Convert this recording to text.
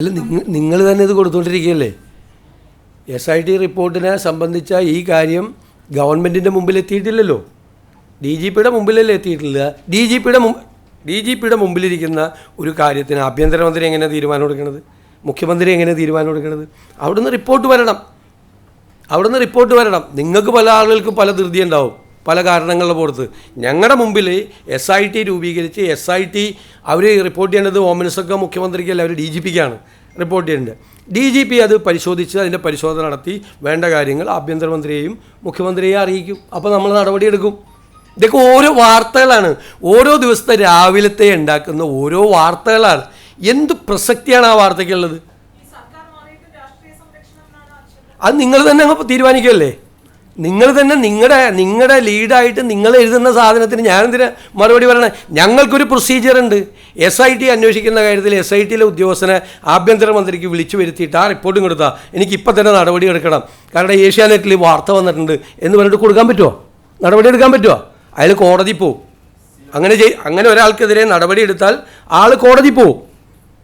അല്ല, നിങ്ങൾ തന്നെ ഇത് കൊടുത്തുകൊണ്ടിരിക്കുകയല്ലേ. SIT റിപ്പോർട്ടിനെ സംബന്ധിച്ച ഈ കാര്യം ഗവൺമെൻറ്റിൻ്റെ മുമ്പിൽ എത്തിയിട്ടില്ലല്ലോ. DGPയുടെ മുമ്പിലല്ലേ എത്തിയിട്ടില്ല. DGPയുടെ മുമ്പിലിരിക്കുന്ന ഒരു കാര്യത്തിന് ആഭ്യന്തരമന്ത്രി എങ്ങനെ തീരുമാനം എടുക്കുന്നത്, മുഖ്യമന്ത്രി എങ്ങനെ തീരുമാനം എടുക്കുന്നത്? അവിടുന്ന് റിപ്പോർട്ട് വരണം. നിങ്ങൾക്ക് പല ആളുകൾക്കും പല ധൃതി ഉണ്ടാവും, പല കാരണങ്ങളുടെ പുറത്ത്. ഞങ്ങളുടെ മുമ്പിൽ SIT രൂപീകരിച്ച് SIT അവർ റിപ്പോർട്ട് ചെയ്യേണ്ടത് ഹോം മിനിസ്റ്റർക്ക് മുഖ്യമന്ത്രിക്കല്ല, അവർ DGPക്കാണ് റിപ്പോർട്ട് ചെയ്യേണ്ടത്. DGP അത് പരിശോധിച്ച് അതിൻ്റെ പരിശോധന നടത്തി വേണ്ട കാര്യങ്ങൾ ആഭ്യന്തരമന്ത്രിയെയും മുഖ്യമന്ത്രിയെയും അറിയിക്കും. അപ്പോൾ നമ്മൾ നടപടിയെടുക്കും. ഇതൊക്കെ ഓരോ വാർത്തകളാണ്, ഓരോ ദിവസത്തെ രാവിലത്തെ ഉണ്ടാക്കുന്ന ഓരോ വാർത്തകളാണ്. എന്ത് പ്രസക്തിയാണ് ആ വാർത്തയ്ക്കുള്ളത്? അത് നിങ്ങൾ തന്നെ അങ്ങ് തീരുമാനിക്കുമല്ലേ. നിങ്ങൾ തന്നെ നിങ്ങളുടെ ലീഡായിട്ട് നിങ്ങൾ എഴുതുന്ന സാധനത്തിന് ഞാനെന്തിനാ മറുപടി പറയണേ? ഞങ്ങൾക്കൊരു പ്രൊസീജിയറുണ്ട്. SIT അന്വേഷിക്കുന്ന കാര്യത്തിൽ SITയിലെ ഉദ്യോഗസ്ഥനെ ആഭ്യന്തരമന്ത്രിക്ക് വിളിച്ചു വരുത്തിയിട്ട് ആ റിപ്പോർട്ടും കൊടുത്താൽ എനിക്കിപ്പോൾ തന്നെ നടപടി എടുക്കണം, കാരണം ഏഷ്യാനെറ്റിൽ വാർത്ത വന്നിട്ടുണ്ട് എന്ന് പറഞ്ഞിട്ട് കൊടുക്കാൻ പറ്റുമോ? നടപടി എടുക്കാൻ പറ്റുമോ? അയാൾ കോടതി പോവും. അങ്ങനെ ഒരാൾക്കെതിരെ നടപടി എടുത്താൽ ആൾ കോടതി പോവും.